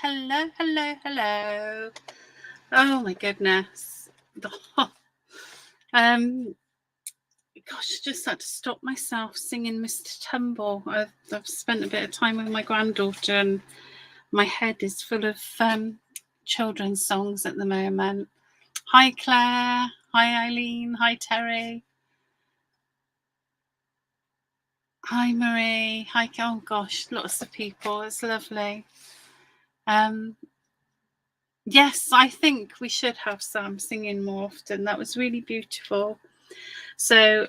hello, hello, hello. Oh my goodness. Gosh, I just had to stop myself singing Mr. Tumble. I've spent a bit of time with my granddaughter and my head is full of children's songs at the moment. Hi Claire, hi Eileen, hi Terry. Hi Marie, hi, oh gosh, lots of people, it's lovely. Yes, I think we should have Sam singing more often. That was really beautiful. So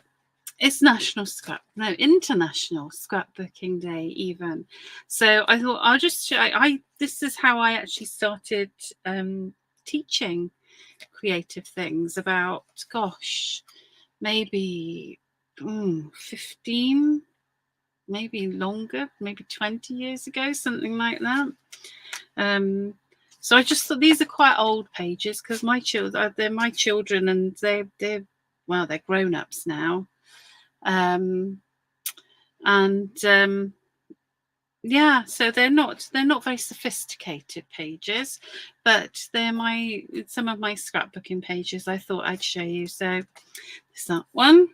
it's International Scrapbooking Day even. So I thought I'll just this is how I actually started teaching creative things about, gosh, maybe 15, maybe longer, maybe 20 years ago, something like that. So I just thought these are quite old pages because they're my children and they're grown-ups now. Yeah, so they're not very sophisticated pages, but they're some of my scrapbooking pages I thought I'd show you. So there's that one.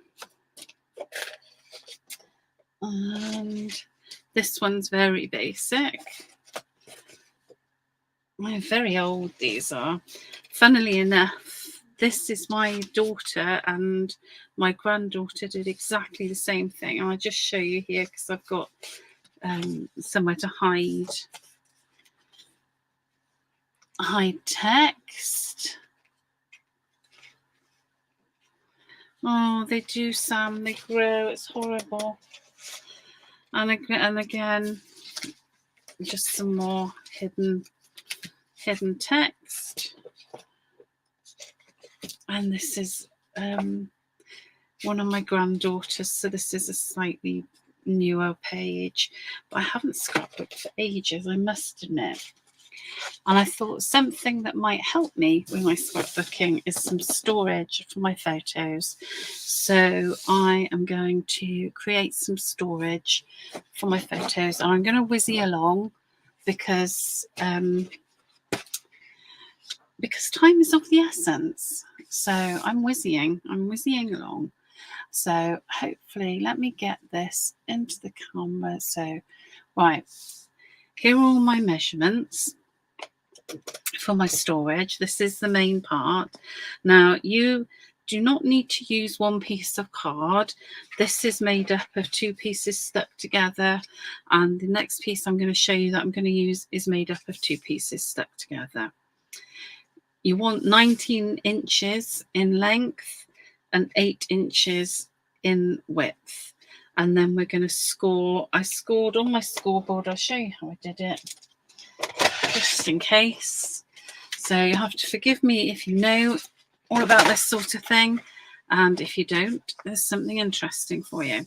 And this one's very basic. Very old these are. Funnily enough, this is my daughter and my granddaughter did exactly the same thing. I'll just show you here because I've got somewhere to hide text. Oh, they do, Sam. They grow. It's horrible. And again, just some more hidden text. And this is one of my granddaughters. So this is a slightly newer page, but I haven't scrapbooked for ages, I must admit. And I thought something that might help me with my scrapbooking is some storage for my photos. So I am going to create some storage for my photos and I'm going to whizzy along because time is of the essence. So I'm whizzying along. So hopefully, let me get this into the camera. So, right, here are all my measurements for my storage. This is the main part. Now, you do not need to use one piece of card. This is made up of two pieces stuck together. And the next piece I'm going to show you that I'm going to use is made up of two pieces stuck together. You want 19 inches in length and 8 inches in width. And then we're going to score. I scored on my scoreboard. I'll show you how I did it, just in case. So you have to forgive me if you know all about this sort of thing. And if you don't, there's something interesting for you.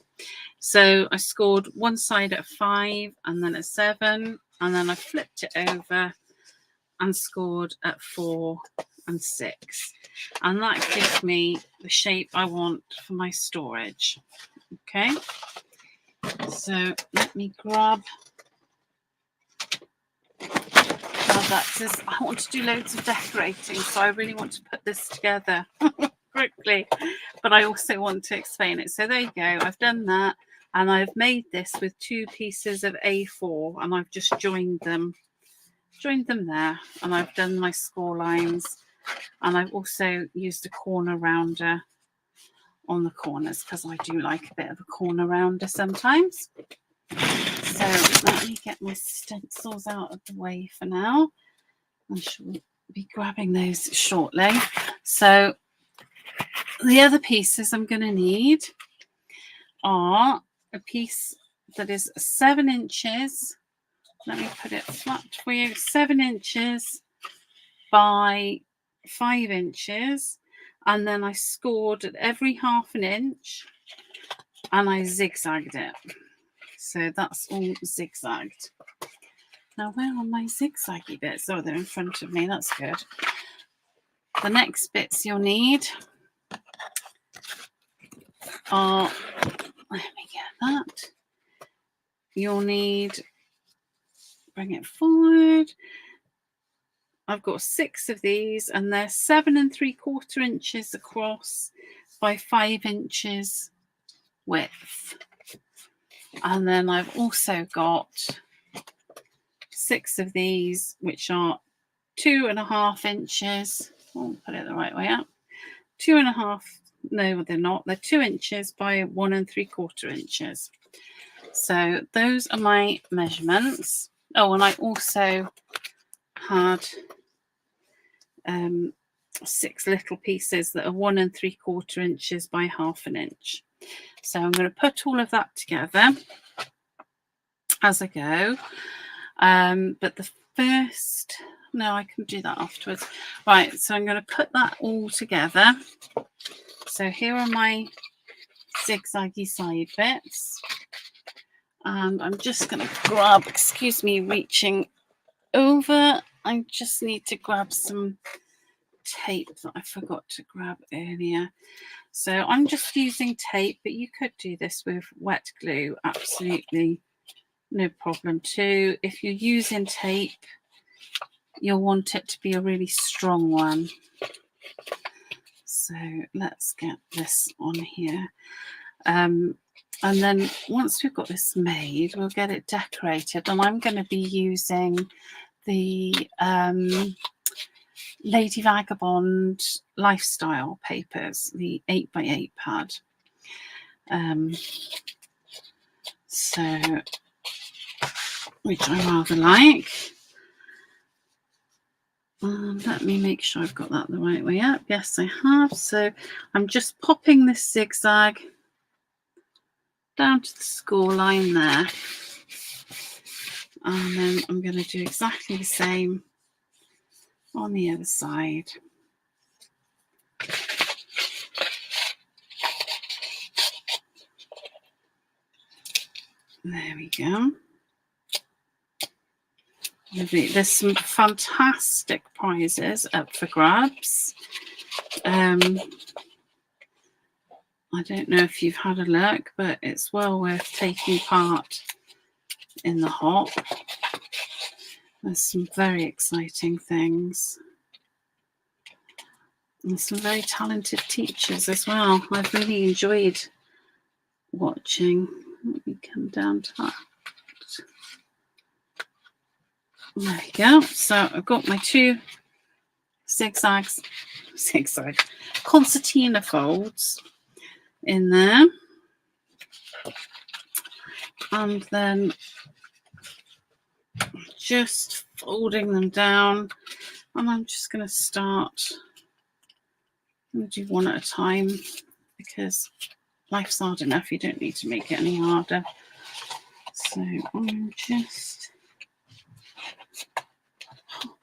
So I scored one side at a 5 and then a 7. And then I flipped it over and scored at 4 and 6. And that gives me the shape I want for my storage. Okay, so let me grab that. I want to do loads of decorating, so I really want to put this together quickly, but I also want to explain it. So there you go, I've done that, and I've made this with 2 pieces of A4 and I've just joined them there, and I've done my score lines, and I've also used a corner rounder on the corners because I do like a bit of a corner rounder sometimes. So let me get my stencils out of the way for now. I shall be grabbing those shortly. So the other pieces I'm going to need are a piece that is 7 inches. Let me put it flat for you. 7 inches by 5 inches. And then I scored at every half an inch and I zigzagged it. So that's all zigzagged. Now, where are my zigzaggy bits? Oh, they're in front of me. That's good. The next bits you'll need are, let me get that. You'll need, bring it forward. I've got 6 of these, and they're 7 3/4 inches across by 5 inches width. And then I've also got 6 of these, which are 2.5 inches. I'll put it the right way up. 2.5. No, they're not. They're 2 inches by 1 3/4 inches. So those are my measurements. Oh, and I also had 6 little pieces that are 1 3/4 inches by 1/2 inch. So I'm going to put all of that together as I go. But the first, no, I can do that afterwards. Right, so I'm going to put that all together. So here are my zigzaggy side bits. And I'm just going to grab, excuse me, reaching over. I just need to grab some tape that I forgot to grab earlier. So I'm just using tape, but you could do this with wet glue, absolutely no problem too. If you're using tape, you'll want it to be a really strong one. So let's get this on here. And then once we've got this made, we'll get it decorated. And I'm going to be using the Lady Vagabond Lifestyle papers, the 8x8 pad. So, which I rather like. Let me make sure I've got that the right way up. Yes, I have. So I'm just popping this zigzag down to the score line there. And then I'm going to do exactly the same on the other side. There we go. There's some fantastic prizes up for grabs. I don't know if you've had a look, but it's well worth taking part in the hop. There's some very exciting things. And some very talented teachers as well. I've really enjoyed watching. Let me come down to that. There we go. So I've got my 2 zigzag concertina folds in there. And then just folding them down. And I'm just going to start. I'm going to do one at a time because life's hard enough. You don't need to make it any harder. So I'm just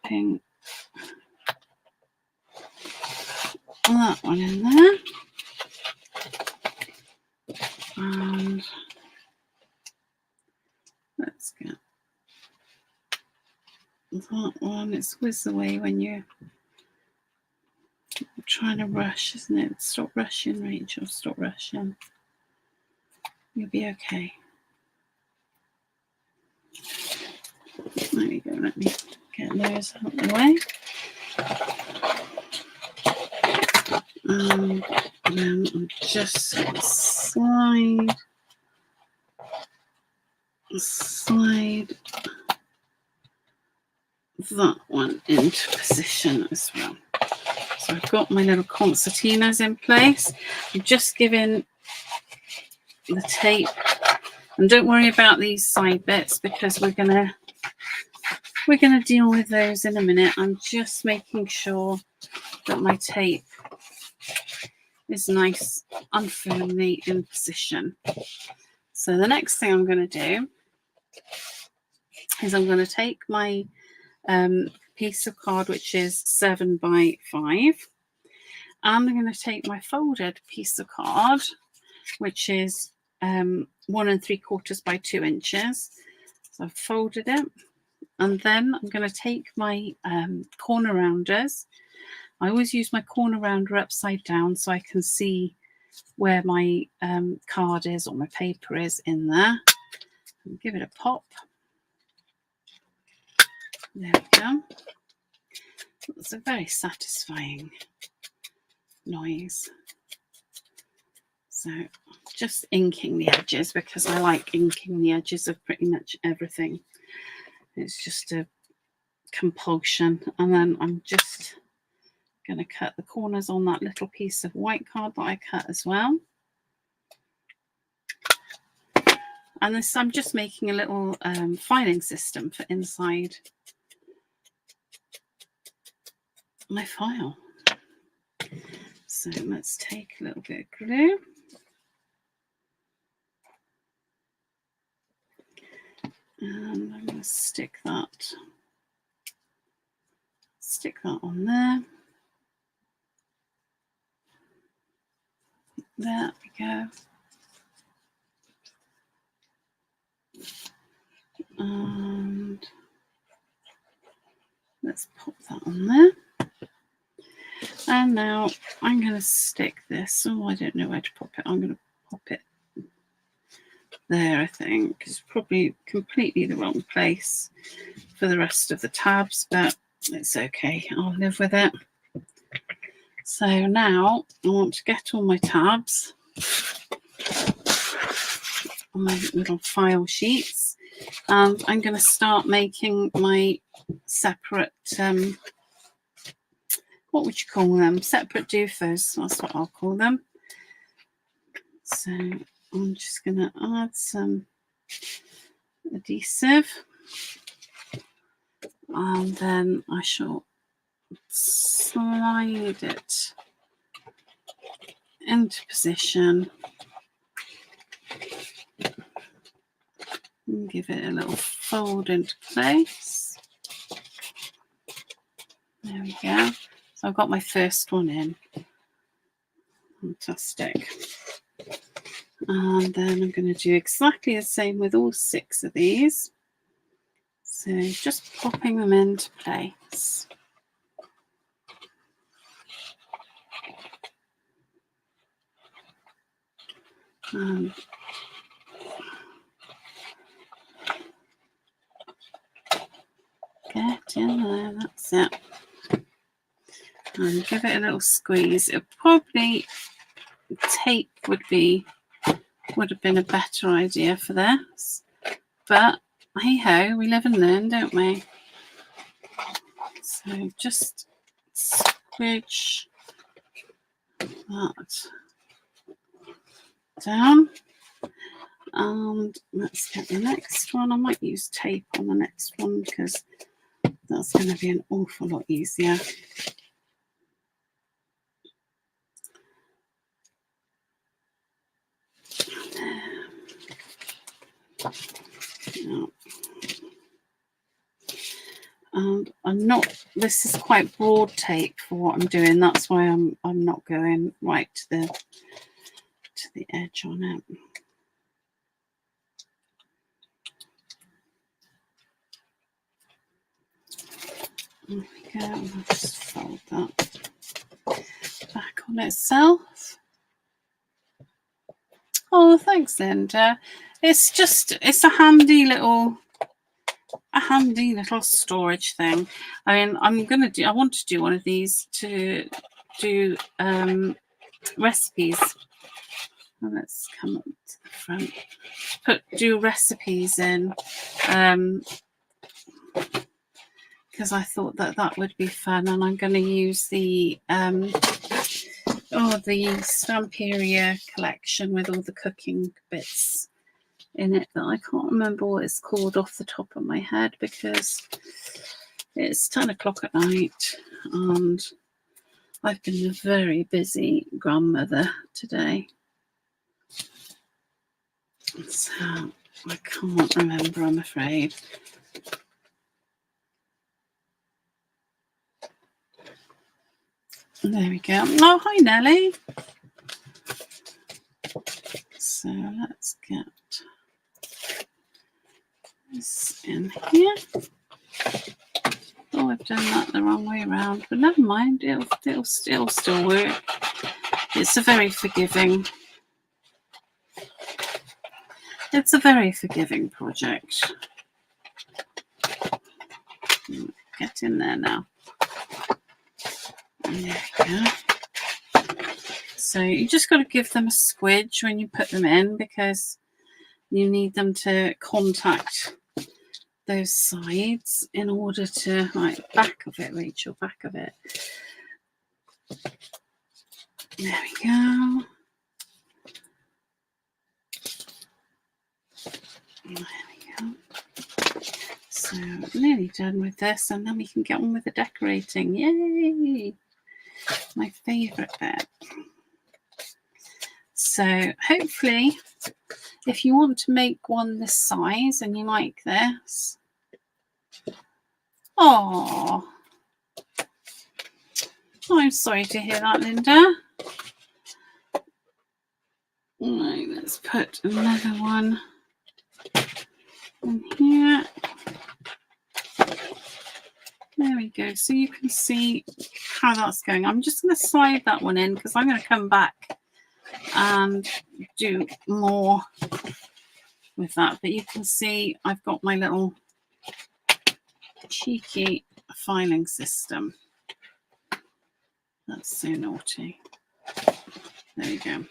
popping that one in there. And let's get that one. It's always the way when you're trying to rush, isn't it? Stop rushing, Rachel. Stop rushing. You'll be okay. There we go. Let me get those out of the way. And then I'm just slide that one into position as well. So I've got my little concertinas in place. I'm just giving the tape, and don't worry about these side bits because we're gonna deal with those in a minute. I'm just making sure that my tape is nice and firmly in position. So the next thing I'm going to do is I'm going to take my piece of card, which is 7 by 5, and I'm going to take my folded piece of card, which is 1 3/4 by 2 inches. So I've folded it, and then I'm going to take my corner rounders. I always use my corner rounder upside down so I can see where my card is or my paper is in there. And give it a pop. There we go. It's a very satisfying noise. So just inking the edges, because I like inking the edges of pretty much everything. It's just a compulsion. And then I'm just going to cut the corners on that little piece of white card that I cut as well. And this, I'm just making a little filing system for inside my file. So let's take a little bit of glue. And I'm going to stick that on there. There we go. And let's pop that on there. And now I'm going to stick this. Oh, I don't know where to pop it. I'm going to pop it there, I think. It's probably completely the wrong place for the rest of the tabs, but it's okay. I'll live with it. So now I want to get all my tabs on my little file sheets, and I'm going to start making my separate, what would you call them? Separate doofers, that's what I'll call them. So I'm just going to add some adhesive, and then I shall slide it into position and give it a little fold into place. There we go. So I've got my first one in. Fantastic. And then I'm going to do exactly the same with all 6 of these. So just popping them into place. Get in there, that's it. And give it a little squeeze. It probably, tape would have been a better idea for this, but hey ho, we live and learn, don't we? So just squidge that down, and let's get the next one. I might use tape on the next one because that's going to be an awful lot easier. And I'm not, this is quite broad tape for what I'm doing, that's why I'm not going right to the edge on it. There we go, and I'll just fold that back on itself. Oh, thanks, Linda. It's a handy little storage thing. I mean, I want to do one of these to do recipes. Well, let's come up to the front. Do recipes in, because I thought that would be fun, and I'm going to use the Stamperia collection with all the cooking bits in it that I can't remember what it's called off the top of my head because it's 10 o'clock at night and I've been a very busy grandmother today. So I can't remember, I'm afraid. There we go. Oh, hi, Nellie. So let's get this in here. Oh, I've done that the wrong way around, but never mind. It'll still work. It's a very forgiving project. Get in there now. There we go. So you just got to give them a squidge when you put them in, because you need them to contact those sides in order to, right, back of it, Rachel, back of it. There we go. There we go. So nearly done with this, and then we can get on with the decorating. Yay! My favourite bit. So hopefully, if you want to make one this size and you like this, oh, I'm sorry to hear that, Linda. Right, let's put another one in here. There we go. So you can see how that's going. I'm just going to slide that one in because I'm going to come back and do more with that. But you can see I've got my little cheeky filing system. That's so naughty. There we go.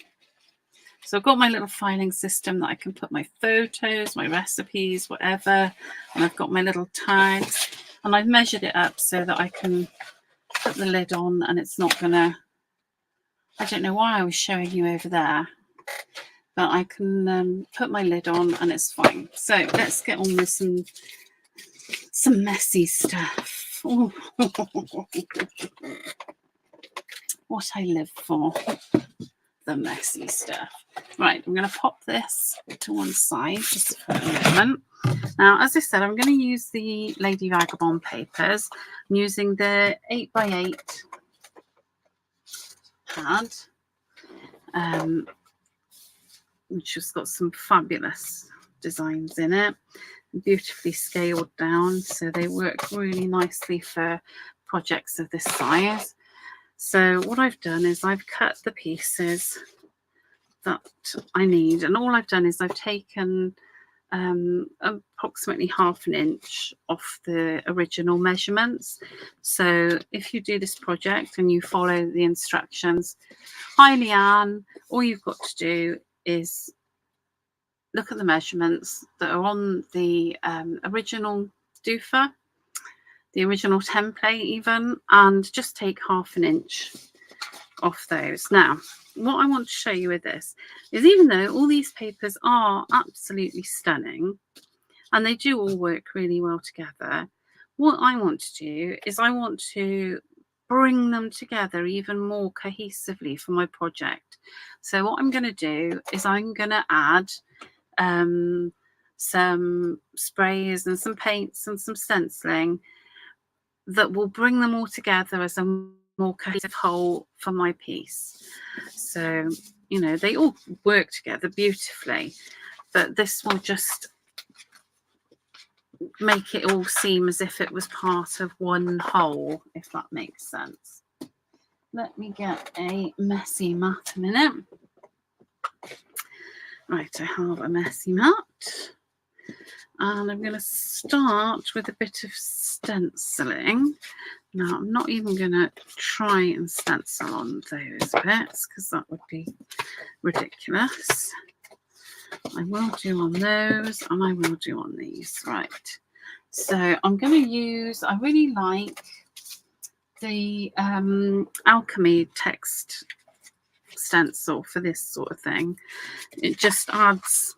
So I've got my little filing system that I can put my photos, my recipes, whatever. And I've got my little tags. And I've measured it up so that I can put the lid on and it's not going to... I don't know why I was showing you over there. But I can put my lid on and it's fine. So let's get on with some messy stuff. Oh. What I live for. The messy stuff. Right, I'm going to pop this to one side just for a moment. Now, as I said, I'm going to use the Lady Vagabond papers. I'm using the 8x8 pad, which has got some fabulous designs in it, beautifully scaled down, so they work really nicely for projects of this size. So what I've done is I've cut the pieces that I need, and all I've done is I've taken approximately ½ inch off the original measurements. So if you do this project and you follow the instructions, hi Leanne, all you've got to do is look at the measurements that are on the original doofer, the original template even, and just take ½ inch off those. Now, what I want to show you with this is, even though all these papers are absolutely stunning and they do all work really well together, what I want to do is I want to bring them together even more cohesively for my project. So what I'm going to do is I'm going to add some sprays and some paints and some stenciling that will bring them all together as a more cohesive whole for my piece. So, you know, they all work together beautifully, but this will just make it all seem as if it was part of one whole, if that makes sense. Let me get a messy mat a minute. Right, I have a messy mat. And I'm going to start with a bit of stenciling. Now, I'm not even going to try and stencil on those bits because that would be ridiculous. I will do on those and I will do on these. Right. So I'm going to use, I really like the Alchemy text stencil for this sort of thing. It just adds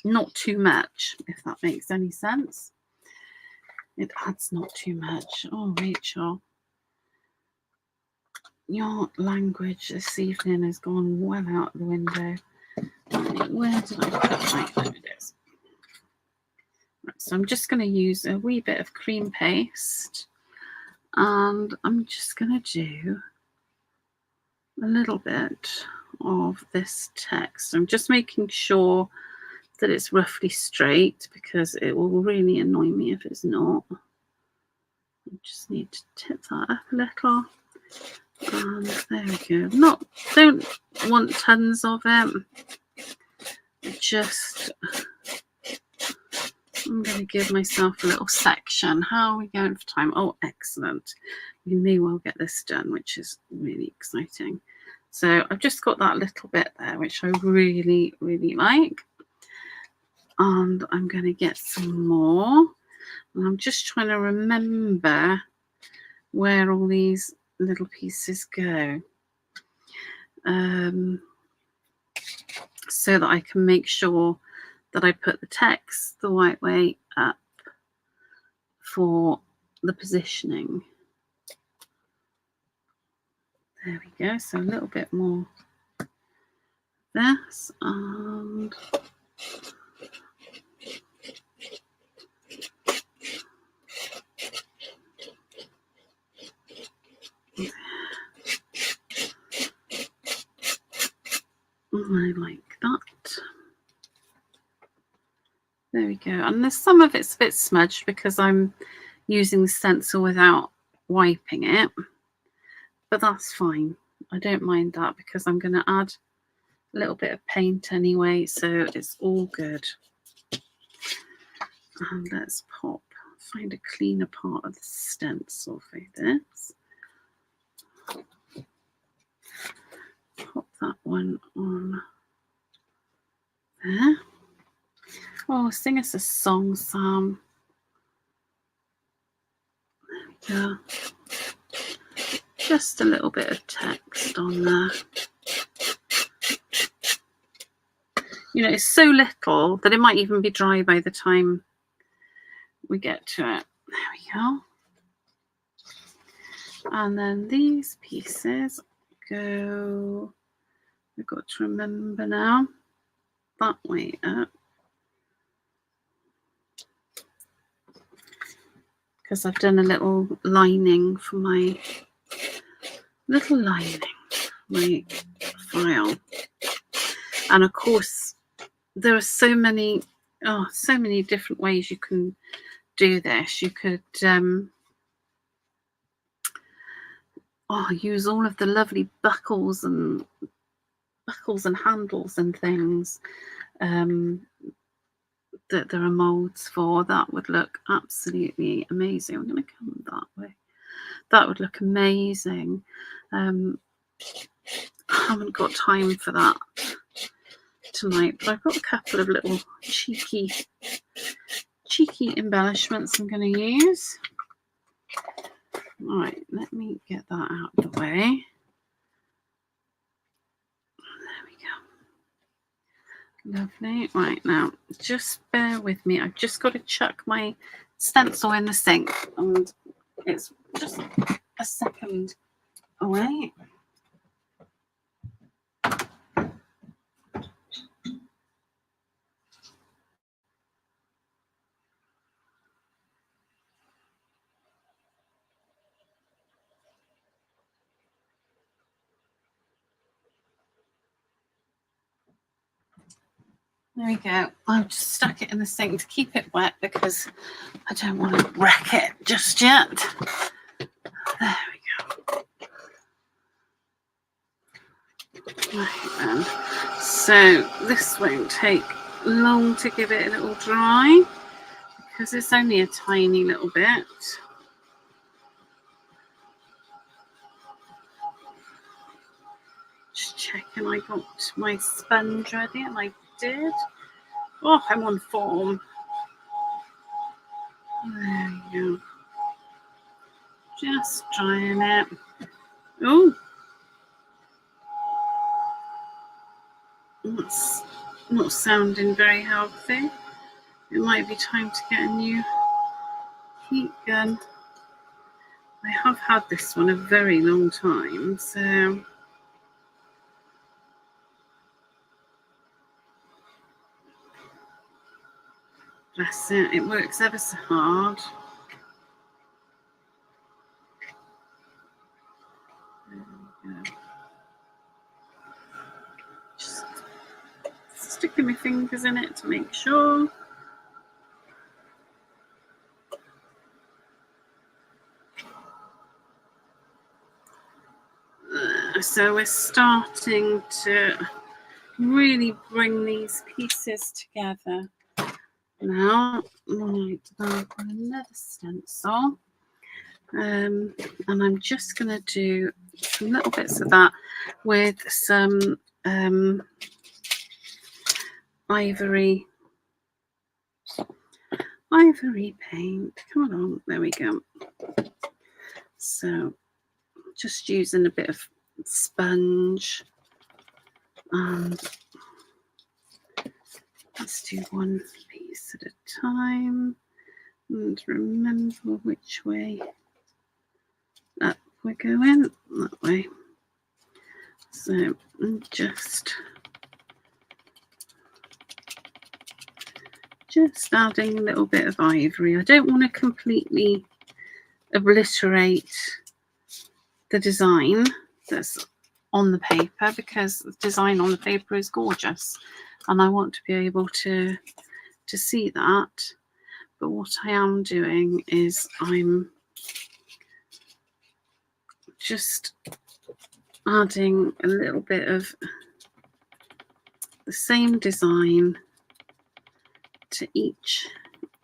not too much, if that makes any sense. It adds not too much. Oh, Rachel, your language this evening has gone well out the window. Right, where did I put my... There it is. Right, so I'm just going to use a wee bit of cream paste, and I'm just going to do a little bit of this text. I'm just making sure that it's roughly straight because it will really annoy me if it's not. I just need to tip that up a little. And there we go. Don't want tons of it. Just I'm going to give myself a little section. How are we going for time? Oh, excellent. We may well get this done, which is really exciting. So I've just got that little bit there, which I really, really like. And I'm going to get some more. And I'm just trying to remember where all these little pieces go. So that I can make sure that I put the text the right way up for the positioning. There we go. So a little bit more of this, and I like that. There we go. And there's some of it's a bit smudged because I'm using the stencil without wiping it, but that's fine. I don't mind that because I'm going to add a little bit of paint anyway, so it's all good. And let's find a cleaner part of the stencil for this. Pop that one on there. Oh, sing us a song, Sam. There we go. Just a little bit of text on there. You know, it's so little that it might even be dry by the time we get to it. There we go. And then these pieces go, I've got to remember now, that way up. Because I've done a little lining for my file. And of course, there are so many different ways you can do this. You could use all of the lovely buckles and handles and things that there are molds for. That would look absolutely amazing. I'm going to come that way. That would look amazing. I haven't got time for that tonight, but I've got a couple of little cheeky embellishments I'm going to use. All right, let me get that out of the way. Lovely. Right, now just bear with me. I've just got to chuck my stencil in the sink, and it's just a second away. There we go. I've just stuck it in the sink to keep it wet because I don't want to wreck it just yet. There we go. Right then. So this won't take long to give it a little dry because it's only a tiny little bit. Just checking I got my sponge ready, and I did. Oh, I'm on form. There you go. Just drying it. Oh, that's not sounding very healthy. It might be time to get a new heat gun. I have had this one a very long time, so bless it, it works ever so hard. There we go. Just sticking my fingers in it to make sure. So we're starting to really bring these pieces together. Now, right, I've got another stencil. And I'm just going to do some little bits of that with some ivory paint. Come on, there we go. So just using a bit of sponge, and let's do one piece at a time and remember which way up we're going, that way. So I'm just adding a little bit of ivory. I don't want to completely obliterate the design that's on the paper, because the design on the paper is gorgeous and I want to be able to see that. But what I am doing is I'm just adding a little bit of the same design to each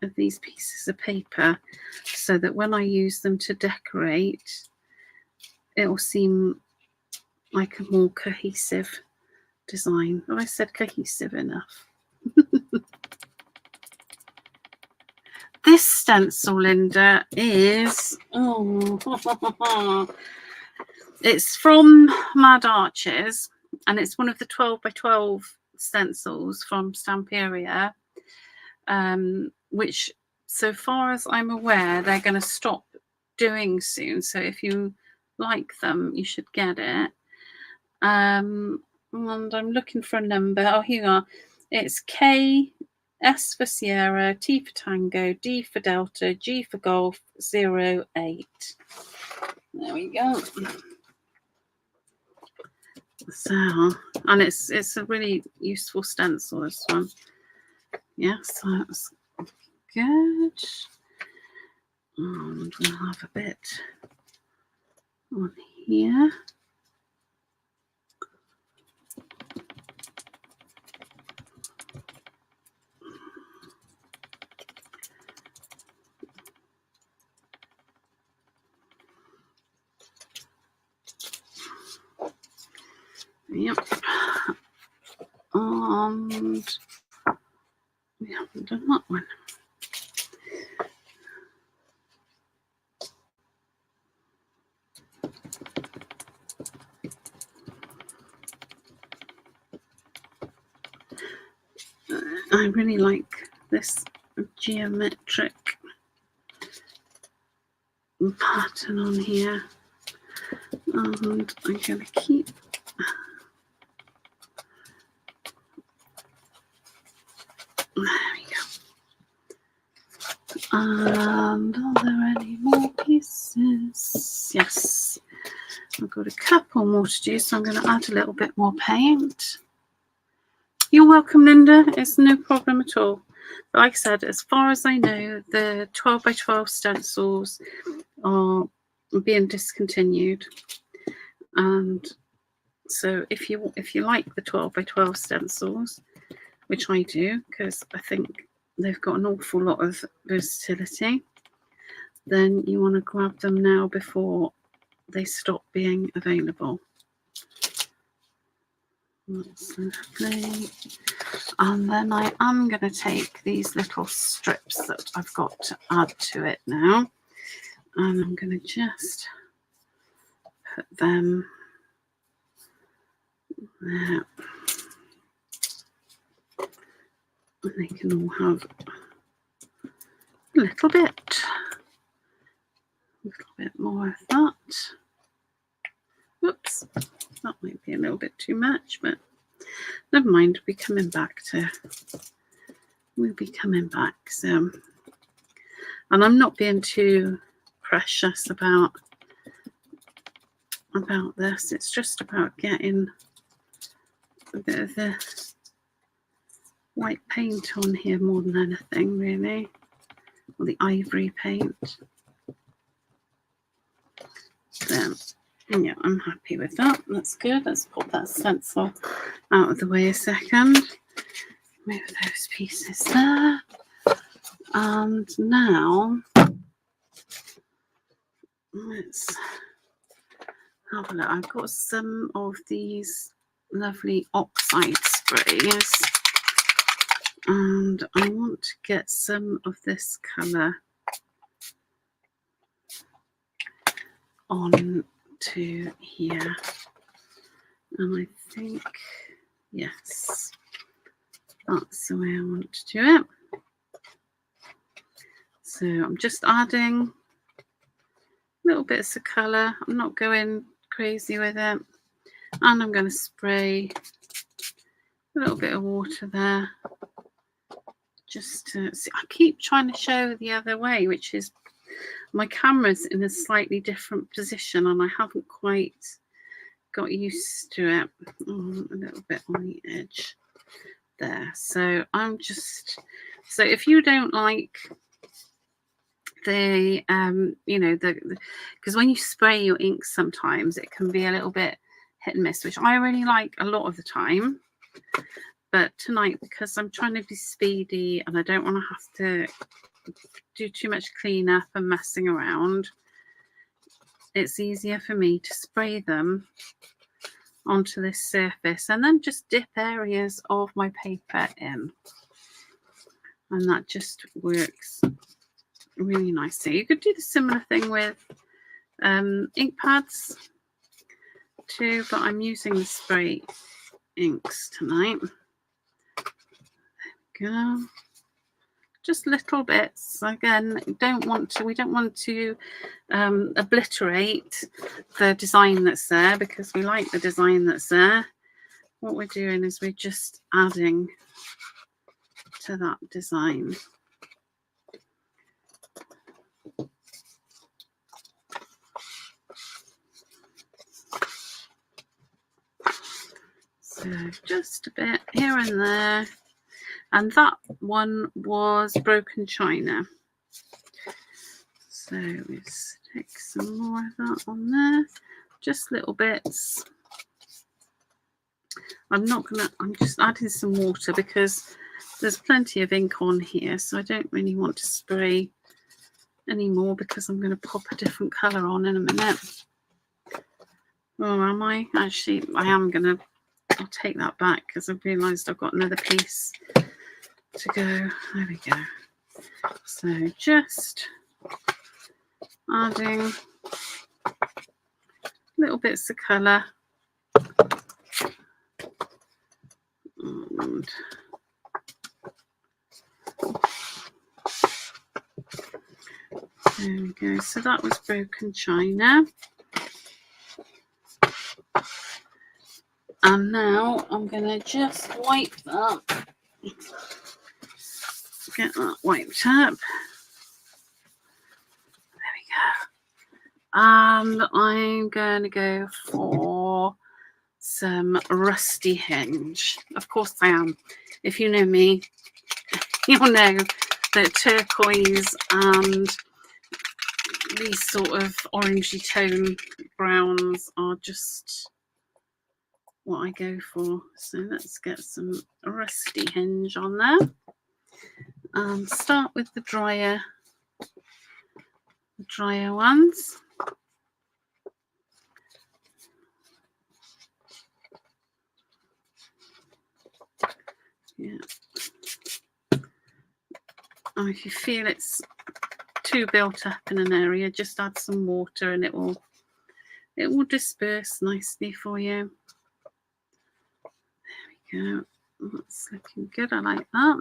of these pieces of paper, so that when I use them to decorate, it will seem like a more cohesive design. Have I said cohesive enough? This stencil, Linda, is it's from Mad Arches, and it's one of the 12 by 12 stencils from Stamperia, which, so far as I'm aware, they're going to stop doing soon. So if you like them, you should get it. And I'm looking for a number. Oh, here you are. It's K, S for Sierra, T for Tango, D for Delta, G for Golf, 08. There we go. So, and it's a really useful stencil, this one. Yes, that's good. And we'll have a bit on here. Yep. And we haven't done that one. I really like this geometric pattern on here, and I'm going to keep there we go. And are there any more pieces? Yes, I've got a couple more to do, so I'm going to add a little bit more paint. You're welcome, Linda. It's no problem at all. But like I said, as far as I know, the 12 by 12 stencils are being discontinued. And so if you like the 12 by 12 stencils, which I do, because I think they've got an awful lot of versatility, then you want to grab them now before they stop being available. That's lovely. And then I am going to take these little strips that I've got to add to it now, and I'm going to just put them there. And they can all have a little bit more of that. Whoops, that might be a little bit too much, but never mind. We'll be coming back. So, and I'm not being too precious about this. It's just about getting a bit of the white paint on here more than anything, really, or the ivory paint. So, yeah, I'm happy with that. That's good. Let's pop that stencil out of the way a second. Move those pieces there. And now let's have a look. I've got some of these lovely oxide sprays, and I want to get some of this colour on to here. And I think, yes, that's the way I want to do it. So I'm just adding little bits of colour. I'm not going crazy with it. And I'm going to spray a little bit of water there. Just to see. I keep trying to show the other way, which is my camera's in a slightly different position and I haven't quite got used to it. Oh, a little bit on the edge there. So I'm just, so if you don't like the you know, because when you spray your ink sometimes it can be a little bit hit and miss, which I really like a lot of the time, but tonight, because I'm trying to be speedy and I don't want to have to do too much cleanup and messing around, it's easier for me to spray them onto this surface and then just dip areas of my paper in, and that just works really nicely. You could do the similar thing with ink pads too, but I'm using the spray inks tonight. There we go. Just little bits. Again, we don't want to obliterate the design that's there, because we like the design that's there. What we're doing is we're just adding to that design. So just a bit here and there. And that one was broken china. So we stick some more of that on there. Just little bits. I'm just adding some water because there's plenty of ink on here, so I don't really want to spray anymore because I'm going to pop a different colour on in a minute. Oh, am I? Actually, I am going to, I'll take that back because I've realised I've got another piece to go. There we go. So just adding little bits of colour. And there we go. So that was broken china. And now I'm going to just wipe that. Get that wiped up. There we go. And I'm going to go for some rusty hinge. Of course I am. If you know me, you'll know that turquoise and these sort of orangey tone browns are just what I go for. So let's get some rusty hinge on there. And start with the drier ones. Yeah. And if you feel it's too built up in an area, just add some water and it will disperse nicely for you. There we go. That's looking good. I like that.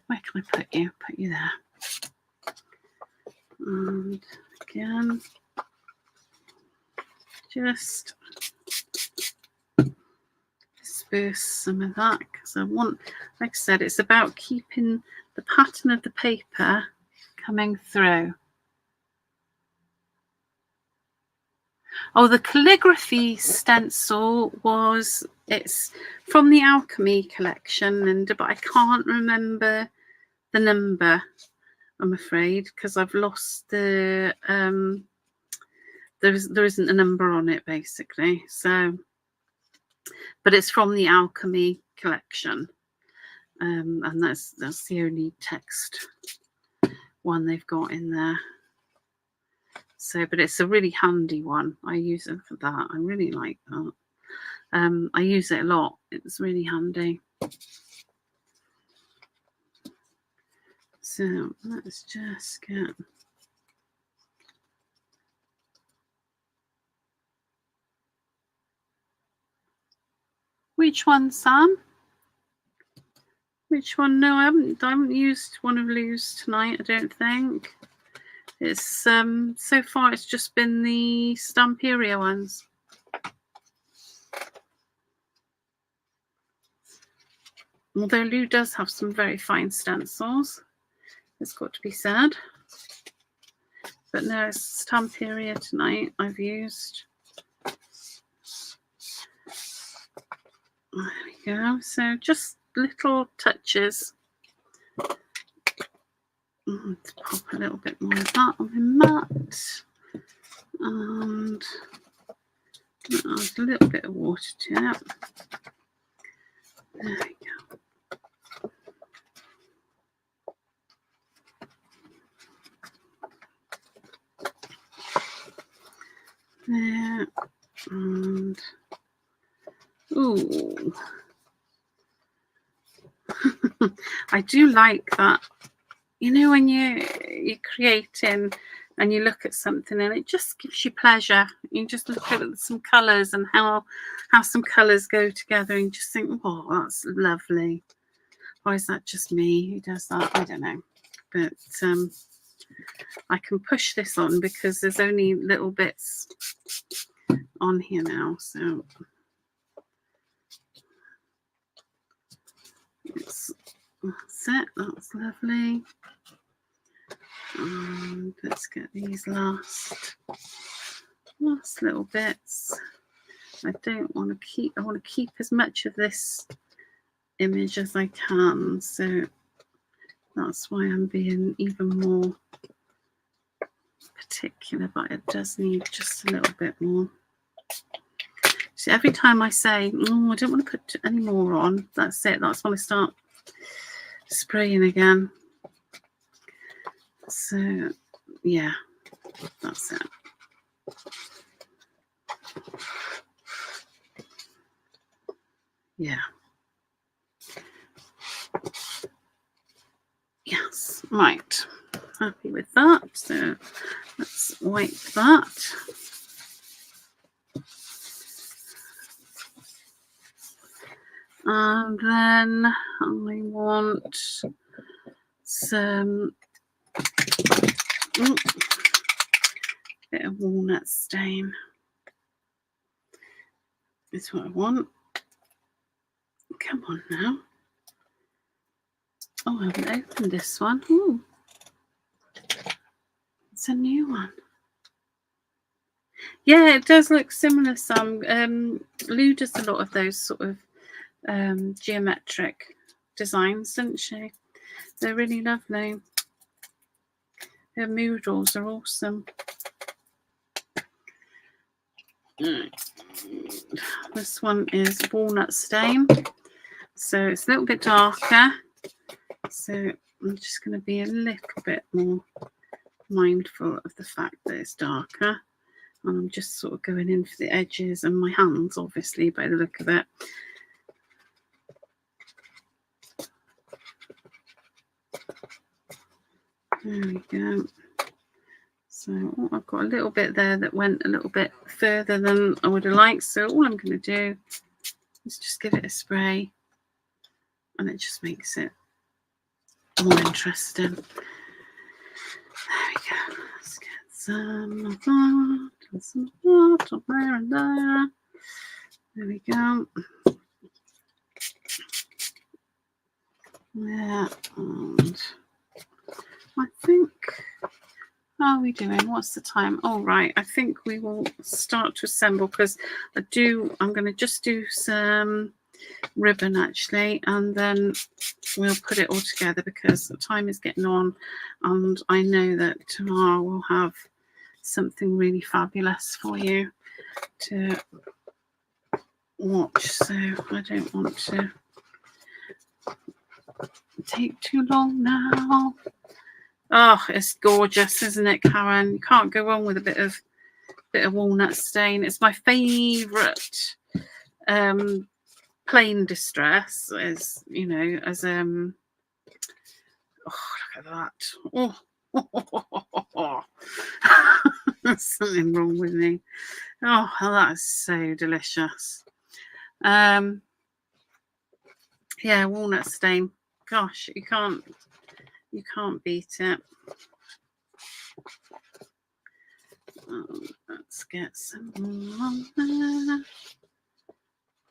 Where can I put you? Put you there. And again, just disperse some of that, because I want, like I said, it's about keeping the pattern of the paper coming through. Oh, the calligraphy stencil it's from the Alchemy collection, but I can't remember the number, I'm afraid, because I've lost the there isn't a number on it basically. So, but it's from the Alchemy collection, and that's the only text one they've got in there. So, but it's a really handy one. I use it for that. I really like that. I use it a lot. It's really handy. So let's just get which one, Sam? Which one? No, I haven't used one of Lou's tonight, I don't think. It's so far it's just been the Stamperia ones. Although Lou does have some very fine stencils, it's got to be said. But no, it's Stamperia tonight I've used. There we go. So just little touches. Let's pop a little bit more of that on my mat. And add a little bit of water to it. There we go. There. And ooh. I do like that. You know, when you're creating and you look at something and it just gives you pleasure. You just look at some colours and how some colours go together and you just think, oh, that's lovely. Or is that just me who does that? I don't know. But I can push this on because there's only little bits on here now. So that's it. That's lovely. And let's get these last little bits. I don't want to keep. I want to keep as much of this image as I can. So that's why I'm being even more particular. But it does need just a little bit more. So every time I say, "Oh, I don't want to put any more on," that's it. That's when I start spraying again. So yeah, that's it. Yeah. Yes, right. Happy with that. So let's wipe that. And then I want some bit of walnut stain. That's what I want. Come on now. Oh, I haven't opened this one. Ooh. It's a new one. Yeah, it does look similar some. Lou does a lot of those sort of geometric designs, doesn't she? They're really lovely. Her moodles are awesome. This one is walnut stain, so it's a little bit darker. So I'm just going to be a little bit more mindful of the fact that it's darker. And I'm just sort of going in for the edges and my hands, obviously, by the look of it. There we go. So I've got a little bit there that went a little bit further than I would have liked. So all I'm going to do is just give it a spray, and it just makes it more interesting. There we go. Let's get some of that, some of that there and there. There we go. Yeah, and I think, how are we doing? What's the time? Oh, right. I think we will start to assemble because I'm going to just do some ribbon actually, and then we'll put it all together because the time is getting on and I know that tomorrow we'll have something really fabulous for you to watch. So I don't want to take too long now. Oh, it's gorgeous, isn't it, Karen? You can't go wrong with a bit of walnut stain. It's my favourite plain distress, as you know, as oh, look at that. Oh. There's something wrong with me. Oh, that is so delicious. Yeah, walnut stain. Gosh, you can't beat it. Let's get some more on there.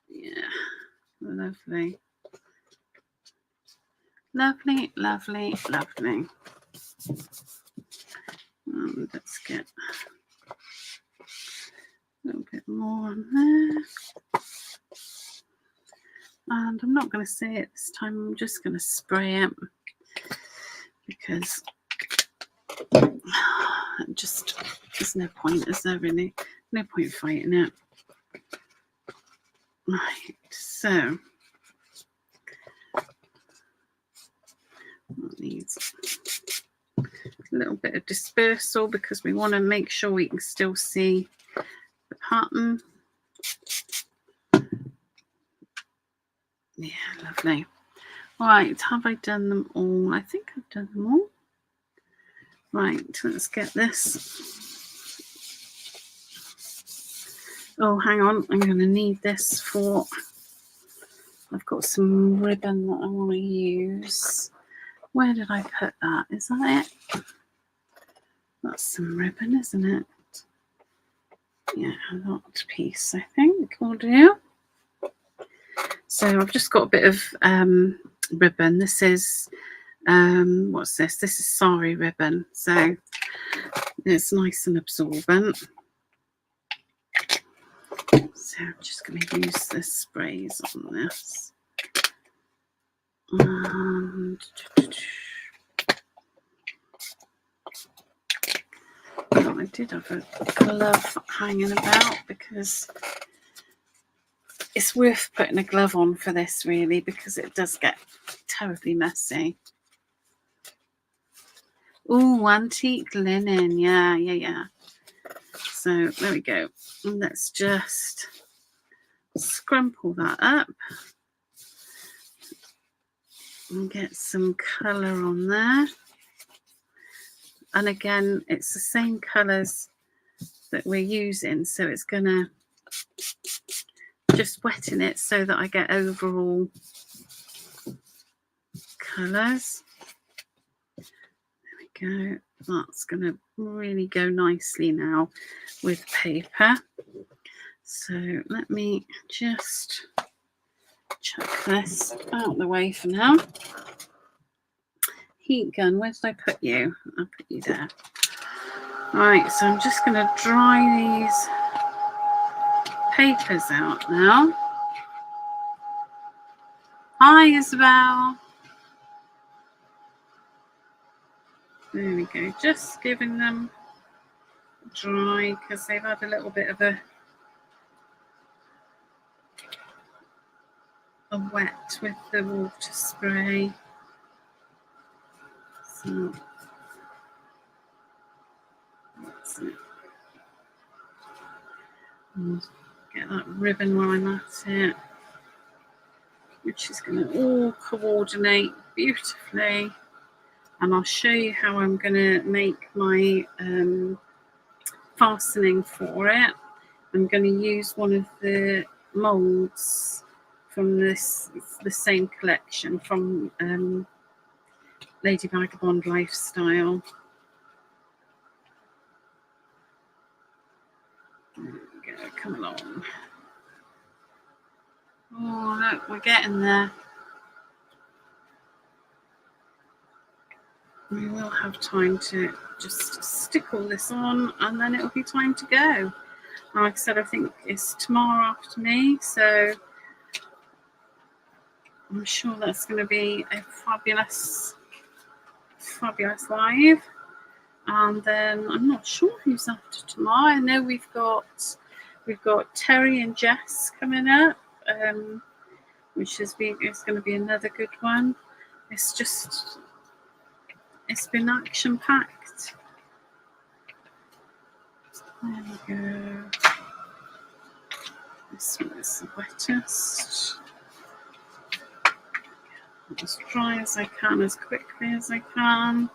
Yeah, lovely. Lovely, lovely, lovely. Let's get a little bit more on there. And I'm not going to say it this time, I'm just going to spray it, because just there's no point, is there really? No point fighting it. Right, so that needs a little bit of dispersal because we want to make sure we can still see the pattern. Yeah, lovely. Right, have I done them all? I think I've done them all. Right, let's get this. Oh, hang on, I'm going to need this for, I've got some ribbon that I want to use. Where did I put that? Is that it? That's some ribbon, isn't it? Yeah, that piece I think will do. So I've just got a bit of ribbon. This is, what's this? This is sari ribbon. So it's nice and absorbent. So I'm just going to use the sprays on this. And oh, I did have a glove hanging about because it's worth putting a glove on for this, really, because it does get terribly messy. Oh, antique linen. Yeah. So there we go. And let's just scrumple that up and get some colour on there. And again, it's the same colours that we're using, so it's gonna just wetten it so that I get overall colours. There we go. That's gonna really go nicely now with paper. So let me just chuck this out of the way for now. Heat gun, where did I put you? I'll put you there. Right, so I'm just going to dry these papers out now. Hi, Isabel. There we go, just giving them dry because they've had a little bit of a wet with the water spray. So that's it. And get that ribbon while I'm at it, which is going to all coordinate beautifully. And I'll show you how I'm going to make my fastening for it. I'm going to use one of the molds from the same collection from Lady Vagabond Lifestyle. There we go, come along. Oh, look, we're getting there. We will have time to just stick all this on and then it'll be time to go. Like I said, I think it's Tamar after me, so I'm sure that's going to be a fabulous live. And then I'm not sure who's after Tamar. I know we've got Terry and Jess coming up, which is going to be another good one. It's just It's been action packed. There we go. This one is the wettest. As dry as I can, as quickly as I can.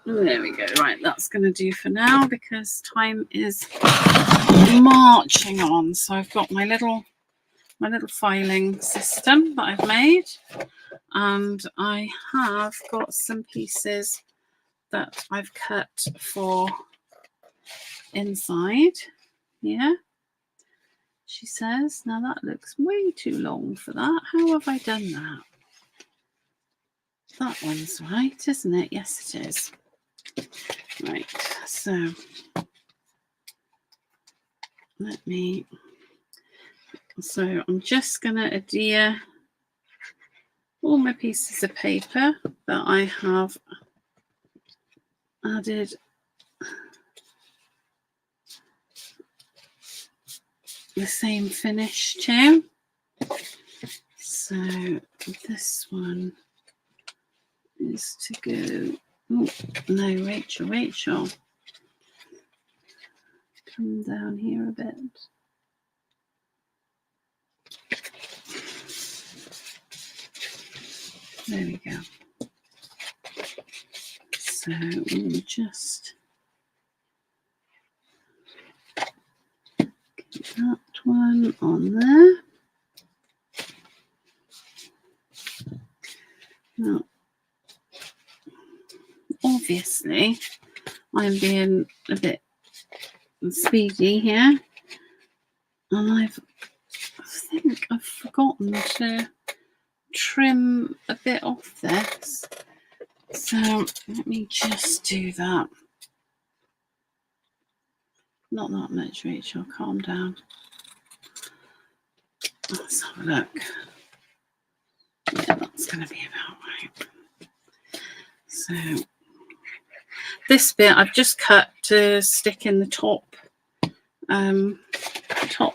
There we go. Right, that's going to do for now because time is marching on. So I've got my little filing system that I've made, and I have got some pieces that I've cut for inside here. She says, now that looks way too long for that. How have I done that? That one's right, isn't it? Yes, it is. Right, so I'm just going to adhere all my pieces of paper that I have added the same finish to. So this one is to go. Oh no, Rachel, come down here a bit. There we go. So we'll just get that one on there. Now, obviously, I'm being a bit speedy here, and I think I've forgotten to trim a bit off this. So let me just do that. Not that much, Rachel. Calm down. Let's have a look. Yeah, that's going to be about right. So this bit I've just cut to stick in the top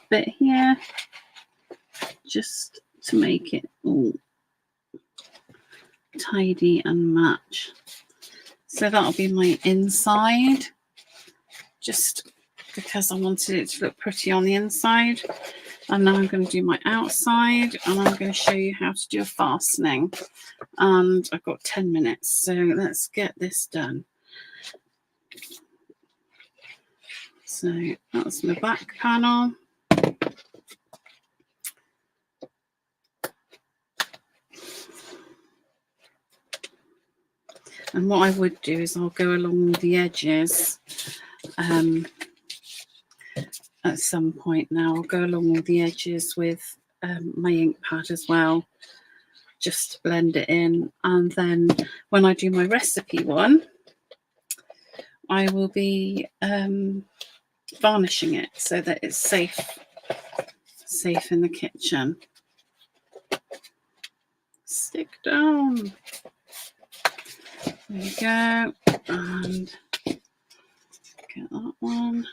bit here, just to make it all tidy and match. So that'll be my inside, just because I wanted it to look pretty on the inside. And now I'm going to do my outside, and I'm going to show you how to do a fastening. And I've got 10 minutes, so let's get this done. So that's my back panel. And what I would do is I'll go along the edges at some point now. I'll go along all the edges with my ink pad as well, just to blend it in. And then when I do my recipe one, I will be varnishing it so that it's safe in the kitchen. Stick down. There you go. And get that one.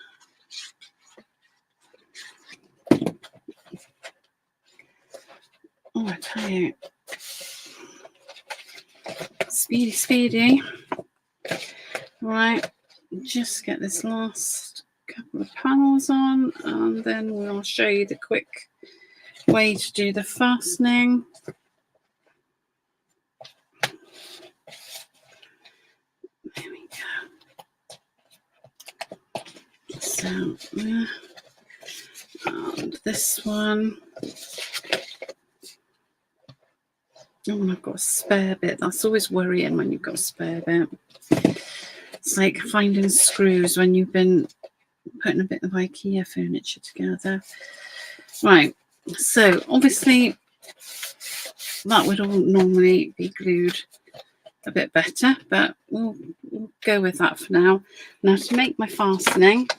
Oh, I tell you, speedy. Right, just get this last couple of panels on, and then we'll show you the quick way to do the fastening. There we go. So, and this one. Oh, and I've got a spare bit. That's always worrying when you've got a spare bit. It's like finding screws when you've been putting a bit of IKEA furniture together. Right, so obviously that would all normally be glued a bit better, but we'll go with that for now. Now, to make my fastening,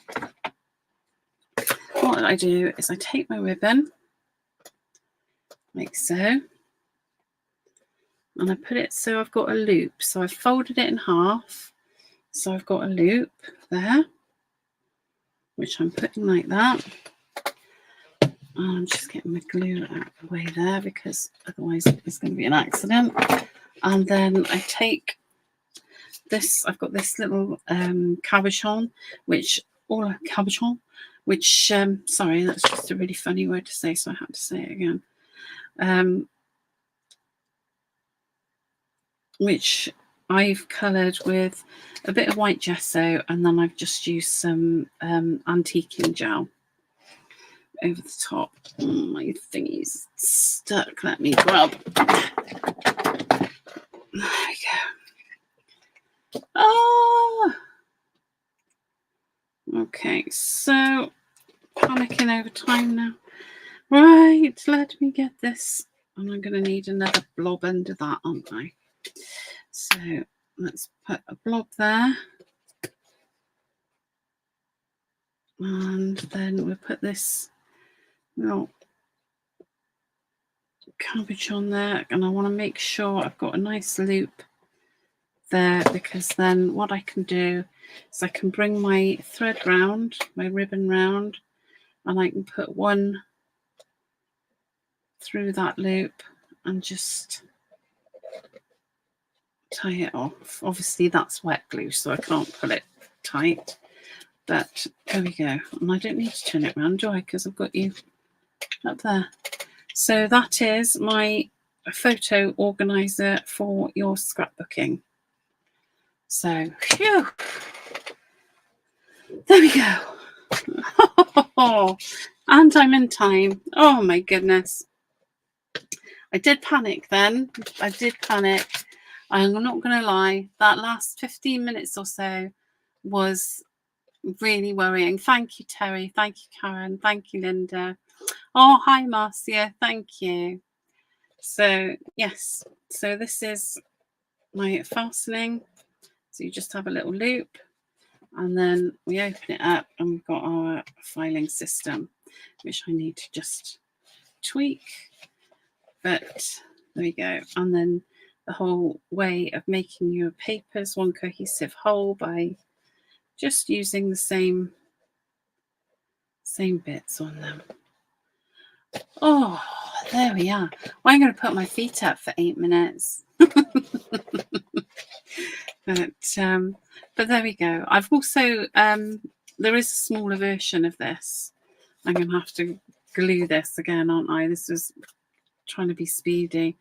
what I do is I take my ribbon, like so, and I put it so I've got a loop. So I've folded it in half, so I've got a loop there, which I'm putting like that. I'm just getting my glue out of the way there because otherwise it's going to be an accident. And then I take this, I've got this little cabochon, which, sorry, that's just a really funny word to say, so I had to say it again. Which I've coloured with a bit of white gesso, and then I've just used some antiquing gel over the top. Oh, my thingy's stuck. Let me grab. There we go. Oh! Okay, so panicking over time now. Right, let me get this. And I'm going to need another blob under that, aren't I? So let's put a blob there. And then we'll put this little cabbage on there. And I want to make sure I've got a nice loop there, because then what I can do is I can bring my thread round, my ribbon round, and I can put one through that loop and just tie it off. Obviously that's wet glue, so I can't pull it tight, but there we go. And I don't need to turn it around, do I? Because I've got you up there. So that is my photo organizer for your scrapbooking. So, phew, there we go. And I'm in time. Oh my goodness. I did panic then. I did panic. I'm not going to lie. That last 15 minutes or so was really worrying. Thank you, Terry. Thank you, Karen. Thank you, Linda. Oh, hi, Marcia. Thank you. So, yes. So this is my fastening. So you just have a little loop, and then we open it up, and we've got our filing system, which I need to just tweak. But there we go. And then the whole way of making your papers one cohesive whole by just using the same bits on them. Oh, there we are. Well, I'm going to put my feet up for 8 minutes. But there we go. I've also there is a smaller version of this. I'm going to have to glue this again, aren't I? This was trying to be speedy.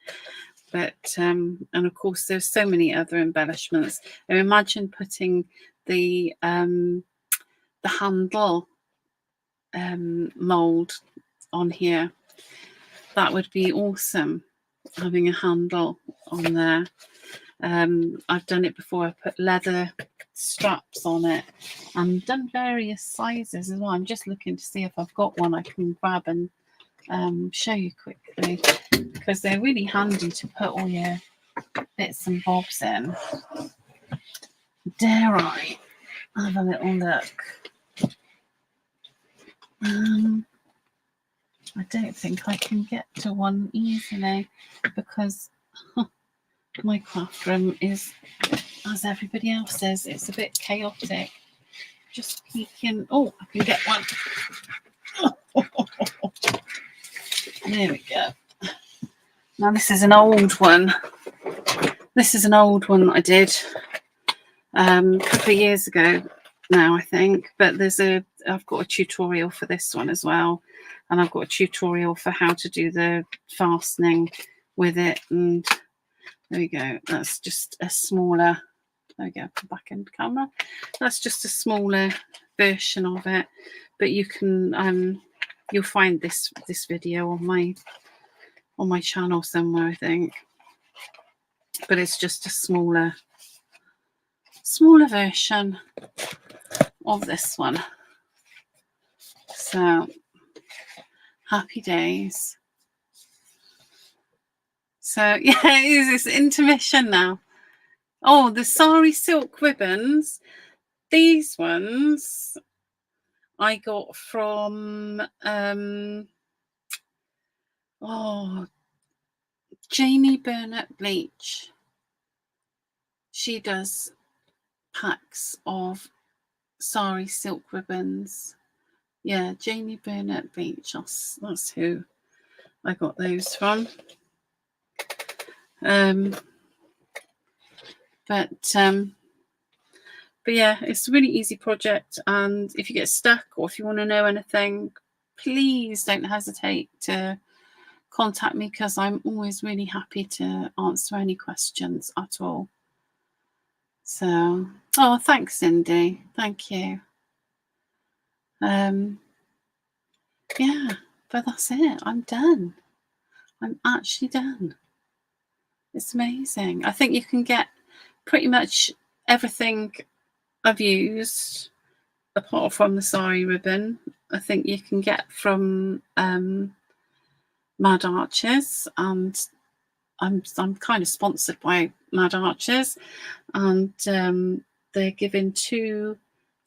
But and of course there's so many other embellishments. Now imagine putting the handle mold on here. That would be awesome, having a handle on there. I've done it before. I put leather straps on it and done various sizes as well. I'm just looking to see if I've got one I can grab and show you quickly, because they're really handy to put all your bits and bobs in. Dare I have a little look? I don't think I can get to one easily, because my craft room is, as everybody else says, it's a bit chaotic. Just peeking. Oh, I can get one. There we go. Now this is an old one. This is an old one that I did a couple of years ago now, I think. But I've got a tutorial for this one as well, and I've got a tutorial for how to do the fastening with it. And there we go. That's just a smaller. There we go. Back into camera. That's just a smaller version of it. But you can you'll find this video on my channel somewhere, I think. But it's just a smaller version of this one. So happy days. So yeah, it's intermission now. Oh, the sari silk ribbons. These ones I got from Jamie Burnett Bleach. She does packs of sari silk ribbons, Yeah, Jamie Burnett Beach. That's who I got those from. But yeah, it's a really easy project, and if you get stuck or if you want to know anything, please don't hesitate to contact me, because I'm always really happy to answer any questions at all. So, oh, thanks, Cindy. Thank you. Yeah, but that's it. I'm done. I'm actually done. It's amazing. I think you can get pretty much everything I've used, apart from the sari ribbon. I think you can get from Mad Arches, and I'm kind of sponsored by Mad Arches, and they're giving two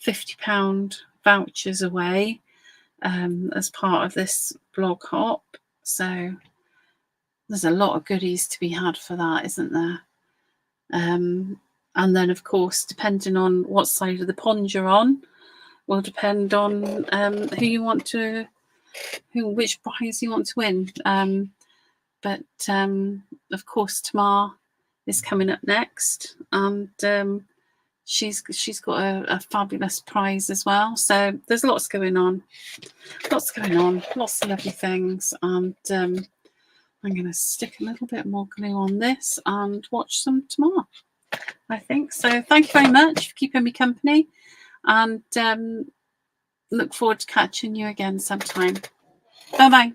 £50 vouchers away as part of this blog hop. So there's a lot of goodies to be had for that, isn't there? And then, of course, depending on what side of the pond you're on, will depend on who you want to, which prize you want to win. But of course, Tamar is coming up next, and she's got a fabulous prize as well. So there's lots going on, lots of lovely things. And I'm going to stick a little bit more glue on this and watch some Tamar, I think. So thank you very much for keeping me company, and look forward to catching you again sometime. Bye bye.